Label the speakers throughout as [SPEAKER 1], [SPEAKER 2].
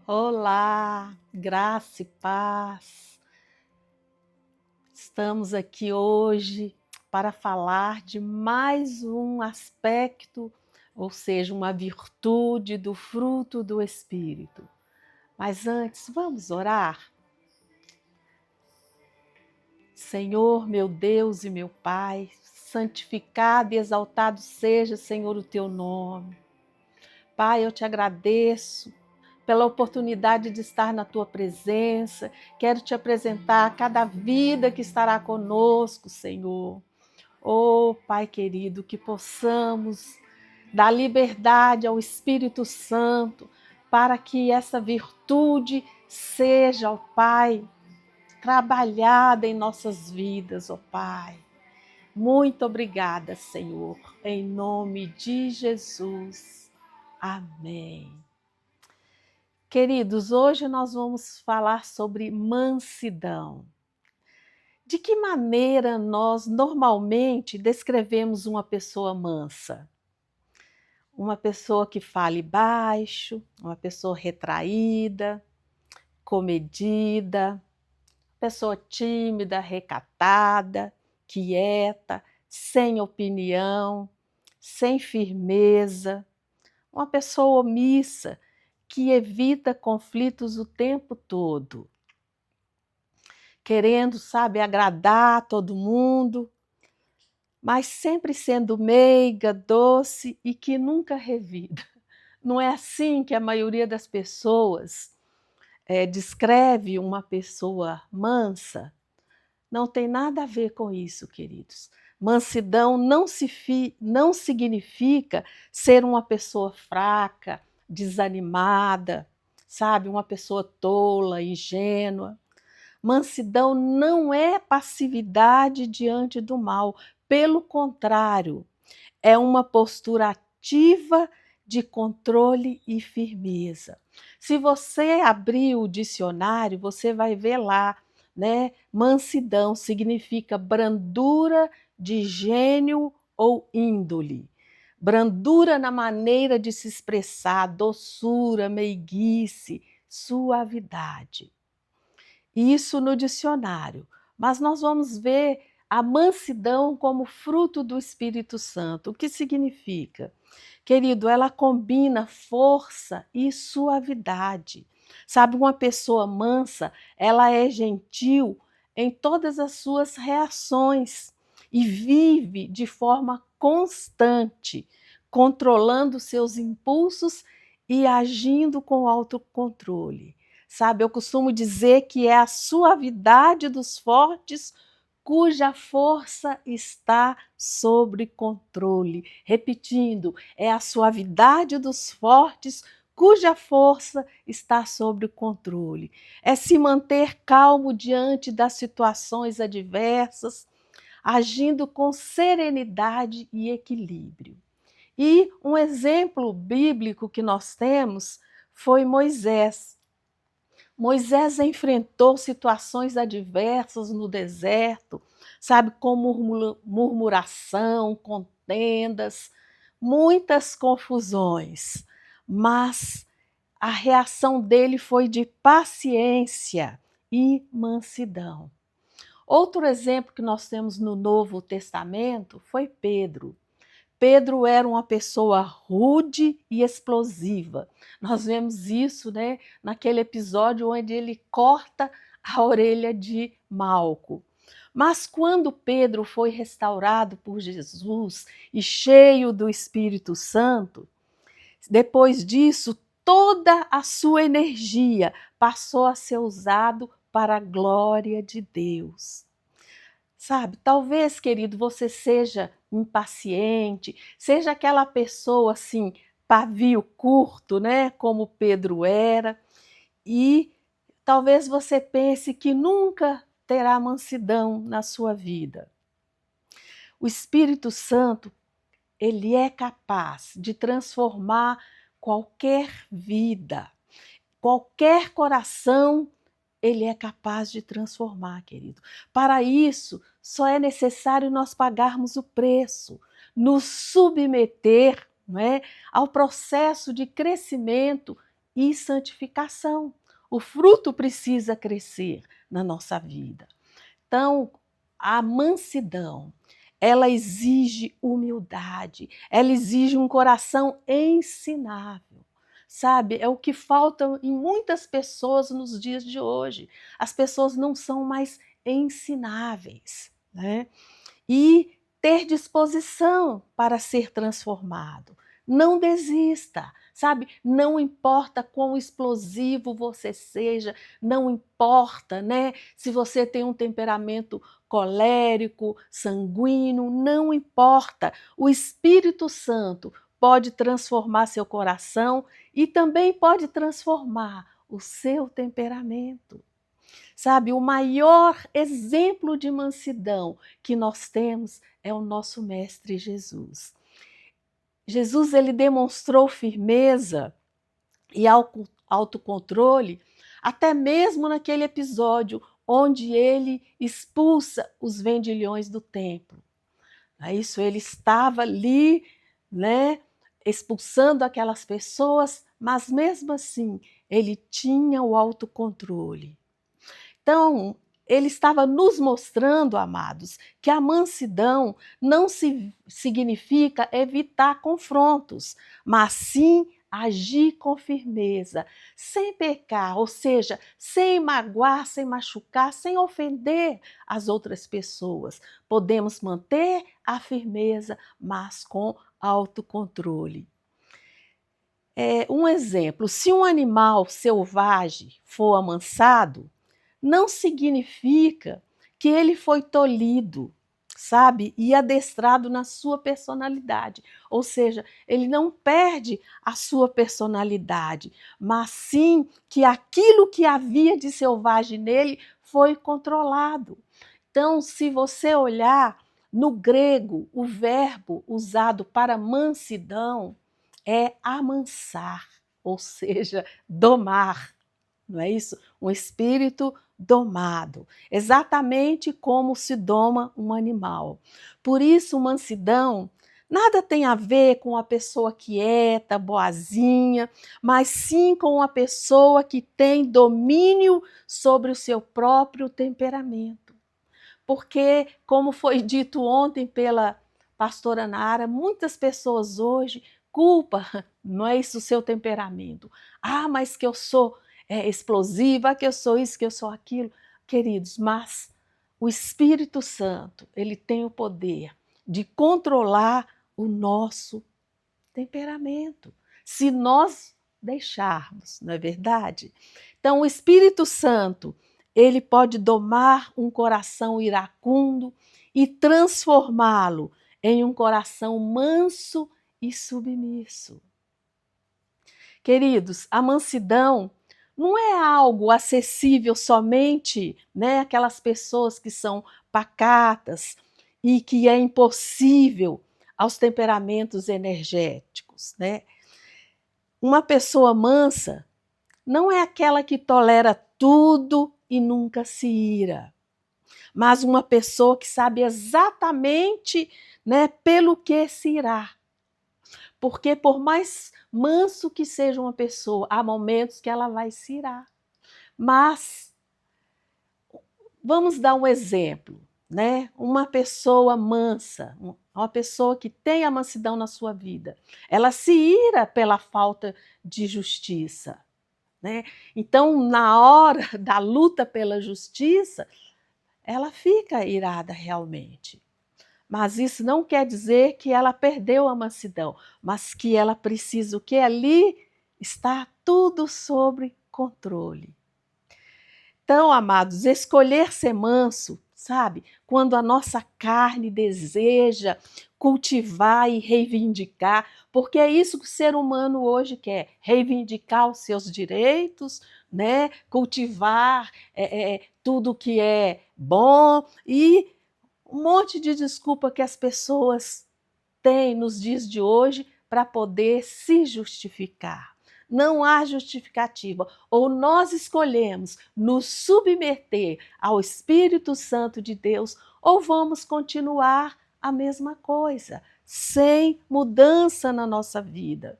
[SPEAKER 1] Olá, graça e paz. Estamos aqui hoje para falar de mais um aspecto, ou seja, uma virtude do fruto do Espírito. Mas antes, vamos orar? Senhor, meu Deus e meu Pai, santificado e exaltado seja, Senhor, o teu nome. Pai, eu te agradeço pela oportunidade de estar na tua presença. Quero te apresentar cada vida que estará conosco, Senhor. Oh, Pai querido, que possamos dar liberdade ao Espírito Santo para que essa virtude seja, ó Pai, trabalhada em nossas vidas, ó Pai. Muito obrigada, Senhor, em nome de Jesus. Amém. Queridos, hoje nós vamos falar sobre mansidão. De que maneira nós normalmente descrevemos uma pessoa mansa? Uma pessoa que fale baixo, uma pessoa retraída, comedida, pessoa tímida, recatada, quieta, sem opinião, sem firmeza, uma pessoa omissa, que evita conflitos o tempo todo, querendo, sabe, agradar a todo mundo, mas sempre sendo meiga, doce e que nunca revida. Não é assim que a maioria das pessoas descreve uma pessoa mansa? Não tem nada a ver com isso, queridos. Mansidão não significa ser uma pessoa fraca, desanimada, sabe? Uma pessoa tola, ingênua. Mansidão não é passividade diante do mal. Pelo contrário, é uma postura ativa de controle e firmeza. Se você abrir o dicionário, você vai ver lá, né? Mansidão significa brandura de gênio ou índole. Brandura na maneira de se expressar, doçura, meiguice, suavidade. Isso no dicionário. Mas nós vamos ver a mansidão como fruto do Espírito Santo. O que significa? Querido, ela combina força e suavidade. Sabe, uma pessoa mansa, ela é gentil em todas as suas reações e vive de forma constante, controlando seus impulsos e agindo com autocontrole. Sabe, eu costumo dizer que é a suavidade dos fortes cuja força está sob controle. Repetindo, é a suavidade dos fortes cuja força está sob controle. É se manter calmo diante das situações adversas, agindo com serenidade e equilíbrio. E um exemplo bíblico que nós temos foi Moisés. Moisés enfrentou situações adversas no deserto, sabe, com murmuração, contendas, muitas confusões, mas a reação dele foi de paciência e mansidão. Outro exemplo que nós temos no Novo Testamento foi Pedro. Pedro era uma pessoa rude e explosiva. Nós vemos isso, né, naquele episódio onde ele corta a orelha de Malco. Mas quando Pedro foi restaurado por Jesus e cheio do Espírito Santo, depois disso, toda a sua energia passou a ser usado para a glória de Deus. Sabe, talvez, querido, você seja impaciente, seja aquela pessoa assim, pavio curto, né, como Pedro era, e talvez você pense que nunca terá mansidão na sua vida. O Espírito Santo, ele é capaz de transformar qualquer vida, qualquer coração ele é capaz de transformar, querido. Para isso, só é necessário nós pagarmos o preço, nos submeter, não é, ao processo de crescimento e santificação. O fruto precisa crescer na nossa vida. Então, a mansidão, ela exige humildade, ela exige um coração ensinável. Sabe, é o que falta em muitas pessoas nos dias de hoje. As pessoas não são mais ensináveis, né? E ter disposição para ser transformado. Não desista, sabe? Não importa quão explosivo você seja, não importa, né? Se você tem um temperamento colérico, sanguíneo, não importa. O Espírito Santo pode transformar seu coração e também pode transformar o seu temperamento. Sabe, o maior exemplo de mansidão que nós temos é o nosso Mestre Jesus. Jesus, ele demonstrou firmeza e autocontrole até mesmo naquele episódio onde ele expulsa os vendilhões do templo. Isso, ele estava ali, né, expulsando aquelas pessoas, mas mesmo assim ele tinha o autocontrole. Então, ele estava nos mostrando, amados, que a mansidão não significa evitar confrontos, mas sim agir com firmeza, sem pecar, ou seja, sem magoar, sem machucar, sem ofender as outras pessoas. Podemos manter a firmeza, mas com autocontrole. Um exemplo: se um animal selvagem for amansado, não significa que ele foi tolhido, sabe? E adestrado na sua personalidade. Ou seja, ele não perde a sua personalidade, mas sim que aquilo que havia de selvagem nele foi controlado. Então, se você olhar no grego, o verbo usado para mansidão é amansar, ou seja, domar. Não é isso? Um espírito domado, exatamente como se doma um animal. Por isso, mansidão nada tem a ver com a pessoa quieta, boazinha, mas sim com a pessoa que tem domínio sobre o seu próprio temperamento. Porque, como foi dito ontem pela pastora Nara, muitas pessoas hoje culpam, não é isso, o seu temperamento. Ah, mas que eu sou explosiva, que eu sou isso, que eu sou aquilo. Queridos, mas o Espírito Santo, ele tem o poder de controlar o nosso temperamento, se nós deixarmos, não é verdade? Então, o Espírito Santo, ele pode domar um coração iracundo e transformá-lo em um coração manso e submisso. Queridos, a mansidão não é algo acessível somente, né, àquelas pessoas que são pacatas e que é impossível aos temperamentos energéticos, né? Uma pessoa mansa não é aquela que tolera tudo e nunca se ira, mas uma pessoa que sabe exatamente, né, pelo que se irá. Porque por mais manso que seja uma pessoa, há momentos que ela vai se irar. Mas vamos dar um exemplo, né? Uma pessoa mansa, uma pessoa que tem a mansidão na sua vida, ela se ira pela falta de justiça, né? Então, na hora da luta pela justiça, ela fica irada realmente. Mas isso não quer dizer que ela perdeu a mansidão, mas que ela precisa, o que ali está tudo sob controle. Então, amados, escolher ser manso, sabe? Quando a nossa carne deseja cultivar e reivindicar, porque é isso que o ser humano hoje quer, reivindicar os seus direitos, né? Cultivar tudo que é bom e um monte de desculpa que as pessoas têm nos dias de hoje para poder se justificar. Não há justificativa. Ou nós escolhemos nos submeter ao Espírito Santo de Deus, ou vamos continuar a mesma coisa, sem mudança na nossa vida.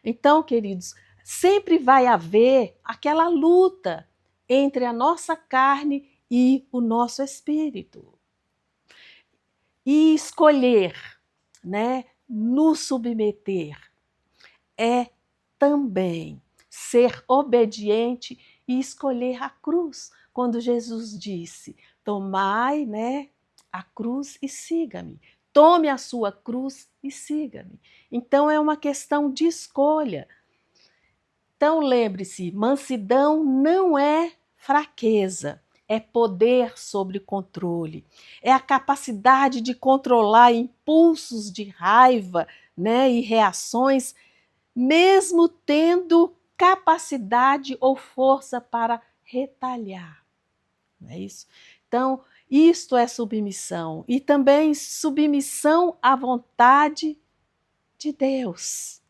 [SPEAKER 1] Então, queridos, sempre vai haver aquela luta entre a nossa carne e o nosso espírito. E escolher, né, nos submeter, é também ser obediente e escolher a cruz. Quando Jesus disse, tomai, né, a cruz e siga-me. Tome a sua cruz e siga-me. Então é uma questão de escolha. Então lembre-se, mansidão não é fraqueza, é poder sobre controle, é a capacidade de controlar impulsos de raiva, né, e reações, mesmo tendo capacidade ou força para retalhar. Não é isso? Então, isto é submissão e também submissão à vontade de Deus.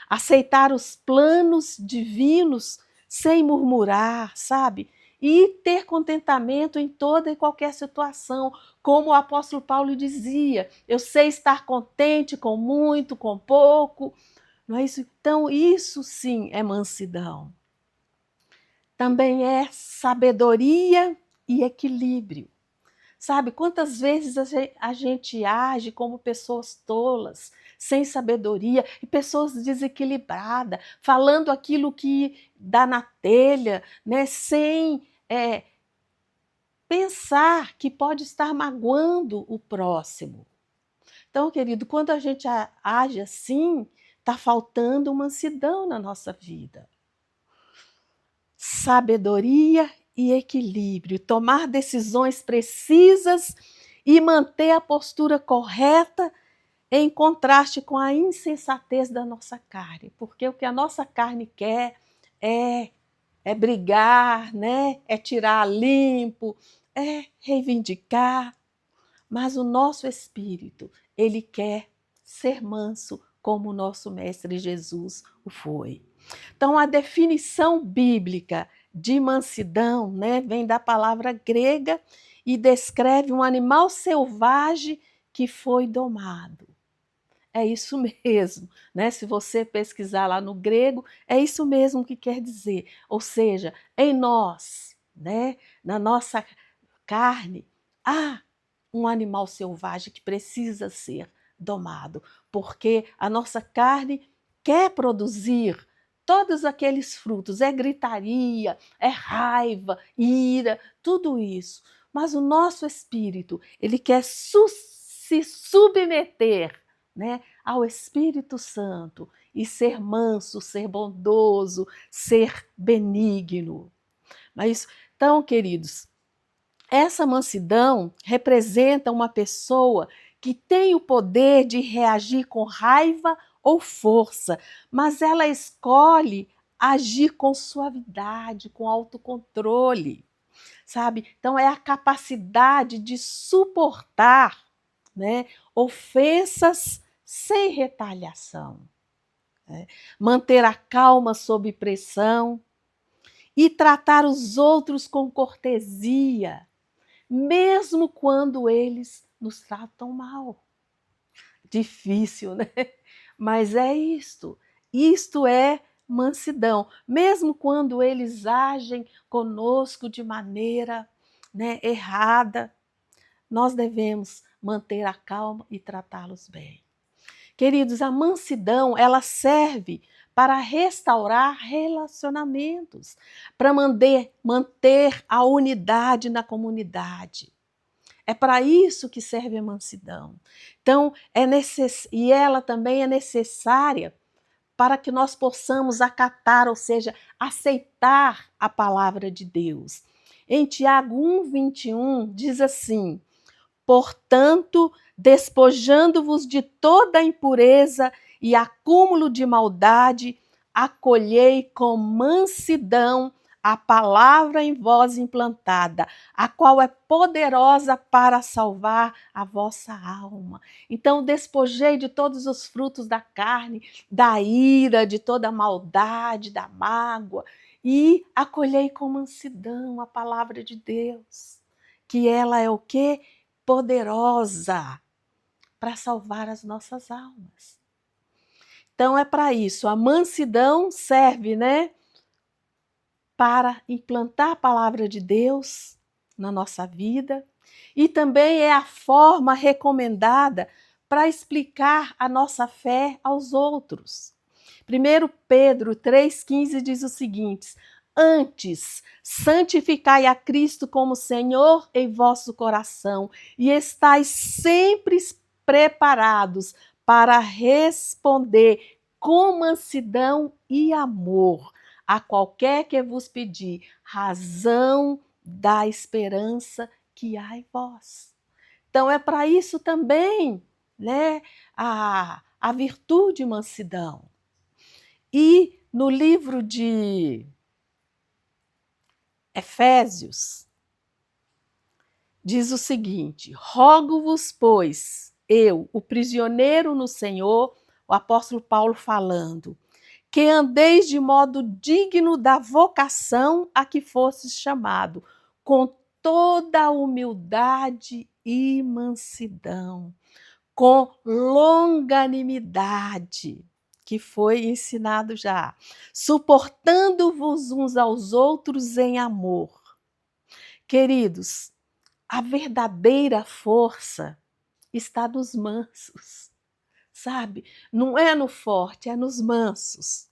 [SPEAKER 1] Aceitar os planos divinos sem murmurar, sabe? E ter contentamento em toda e qualquer situação, como o apóstolo Paulo dizia, eu sei estar contente com muito, com pouco, não é isso? Então, isso sim é mansidão. Também é sabedoria e equilíbrio. Sabe, quantas vezes a gente age como pessoas tolas, sem sabedoria, e pessoas desequilibradas, falando aquilo que dá na telha, né, sem pensar que pode estar magoando o próximo. Então, querido, quando a gente age assim, está faltando mansidão na nossa vida. Sabedoria e equilíbrio, tomar decisões precisas e manter a postura correta em contraste com a insensatez da nossa carne, porque o que a nossa carne quer é brigar, né? É tirar limpo, é reivindicar, mas o nosso espírito, ele quer ser manso como o nosso mestre Jesus o foi. Então, a definição bíblica de mansidão, né, vem da palavra grega e descreve um animal selvagem que foi domado. É isso mesmo, né? Se você pesquisar lá no grego, é isso mesmo que quer dizer. Ou seja, em nós, né, na nossa carne, há um animal selvagem que precisa ser domado, porque a nossa carne quer produzir todos aqueles frutos, é gritaria, é raiva, ira, tudo isso. Mas o nosso espírito, ele quer se submeter, né, ao Espírito Santo e ser manso, ser bondoso, ser benigno. Mas então, queridos, essa mansidão representa uma pessoa que tem o poder de reagir com raiva ou força, mas ela escolhe agir com suavidade, com autocontrole, sabe? Então é a capacidade de suportar, né, ofensas sem retaliação, né? Manter a calma sob pressão e tratar os outros com cortesia, mesmo quando eles nos tratam mal. Difícil, né? Mas é isto. Isto é mansidão. Mesmo quando eles agem conosco de maneira, né, errada, nós devemos manter a calma e tratá-los bem. Queridos, a mansidão, ela serve para restaurar relacionamentos, para manter a unidade na comunidade. É para isso que serve a mansidão. Então, e ela também é necessária para que nós possamos acatar, ou seja, aceitar a palavra de Deus. Em Tiago 1:21 diz assim: portanto, despojando-vos de toda impureza e acúmulo de maldade, acolhei com mansidão a palavra em vós implantada, a qual é poderosa para salvar a vossa alma. Então, despojei de todos os frutos da carne, da ira, de toda a maldade, da mágoa, e acolhei com mansidão a palavra de Deus, que ela é o quê? Poderosa para salvar as nossas almas. Então é para isso, a mansidão serve, né, para implantar a palavra de Deus na nossa vida e também é a forma recomendada para explicar a nossa fé aos outros. 1 Pedro 3,15 diz o seguinte: antes, santificai a Cristo como Senhor em vosso coração e estais sempre preparados para responder com mansidão e amor a qualquer que vos pedir razão da esperança que há em vós. Então é para isso também, né, a virtude de mansidão. E no livro de Efésios, diz o seguinte: rogo-vos, pois, eu, o prisioneiro no Senhor, o apóstolo Paulo falando, que andeis de modo digno da vocação a que fostes chamado, com toda a humildade e mansidão, com longanimidade, que foi ensinado já, suportando-vos uns aos outros em amor. Queridos, a verdadeira força está nos mansos, sabe? Não é no forte, é nos mansos.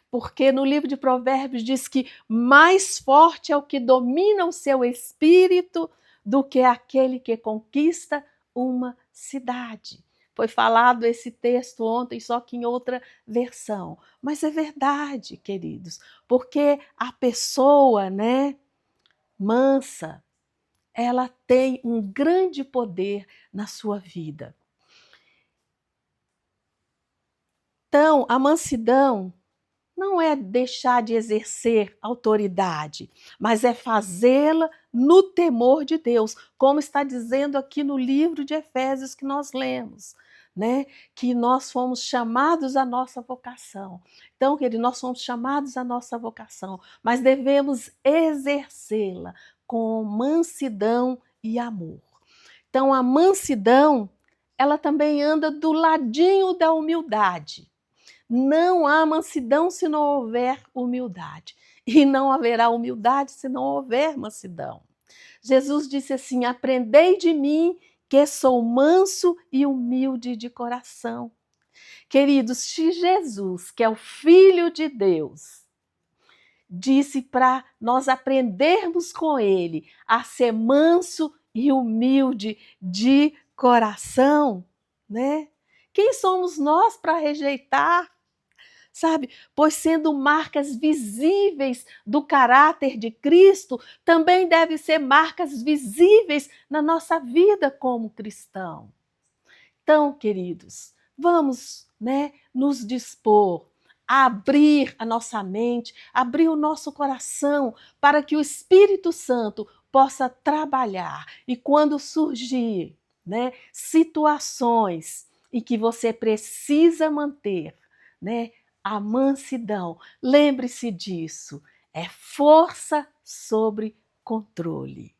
[SPEAKER 1] Porque no livro de Provérbios diz que mais forte é o que domina o seu espírito do que aquele que conquista uma cidade. Foi falado esse texto ontem, só que em outra versão. Mas é verdade, queridos, porque a pessoa, né, mansa, ela tem um grande poder na sua vida. Então, a mansidão não é deixar de exercer autoridade, mas é fazê-la no temor de Deus, como está dizendo aqui no livro de Efésios que nós lemos, né? Que nós fomos chamados à nossa vocação. Então, querido, nós somos chamados à nossa vocação, mas devemos exercê-la com mansidão e amor. Então, a mansidão, ela também anda do ladinho da humildade. Não há mansidão se não houver humildade. E não haverá humildade se não houver mansidão. Jesus disse assim: aprendei de mim, que sou manso e humilde de coração. Queridos, se Jesus, que é o Filho de Deus, disse para nós aprendermos com ele a ser manso e humilde de coração, né? Quem somos nós para rejeitar? Sabe? Pois sendo marcas visíveis do caráter de Cristo, também devem ser marcas visíveis na nossa vida como cristão. Então, queridos, vamos, né, nos dispor a abrir a nossa mente, abrir o nosso coração para que o Espírito Santo possa trabalhar. E quando surgir, né, situações em que você precisa manter, né, a mansidão, lembre-se disso, é força sobre controle.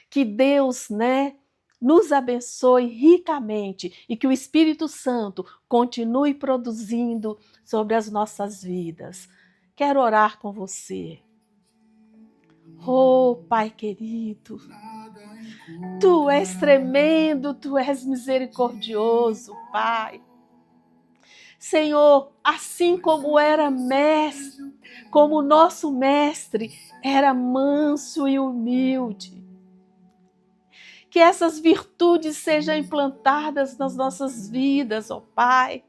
[SPEAKER 1] Que Deus, né, nos abençoe ricamente e que o Espírito Santo continue produzindo sobre as nossas vidas. Quero orar com você. Oh, Pai querido, Tu és tremendo, Tu és misericordioso, Pai. Senhor, assim como era mestre, como o nosso mestre era manso e humilde, que essas virtudes sejam implantadas nas nossas vidas, ó Pai.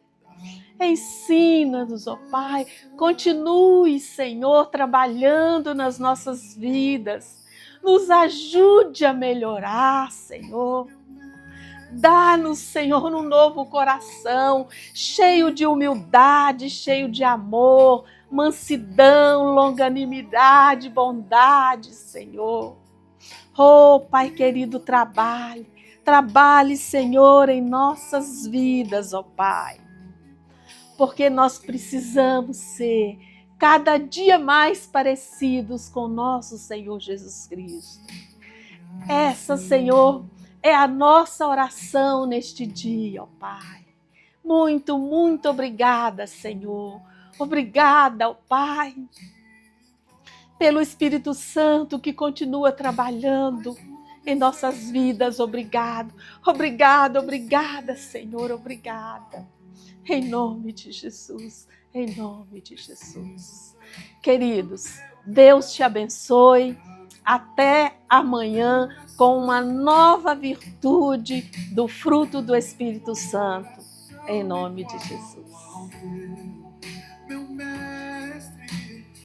[SPEAKER 1] Ensina-nos, ó Pai. Continue, Senhor, trabalhando nas nossas vidas. Nos ajude a melhorar, Senhor. Dá-nos, Senhor, um novo coração, cheio de humildade, cheio de amor, mansidão, longanimidade, bondade, Senhor. Oh, Pai querido, trabalhe, Senhor, em nossas vidas, ó Pai. Porque nós precisamos ser cada dia mais parecidos com nosso Senhor Jesus Cristo. Essa, Senhor, é a nossa oração neste dia, ó Pai. Muito, muito obrigada, Senhor. Obrigada, ó Pai, pelo Espírito Santo que continua trabalhando em nossas vidas. Obrigado, obrigada, obrigada, Senhor, obrigada. Em nome de Jesus, em nome de Jesus. Queridos, Deus te abençoe. Até amanhã com uma nova virtude do fruto do Espírito Santo. Em nome de Jesus.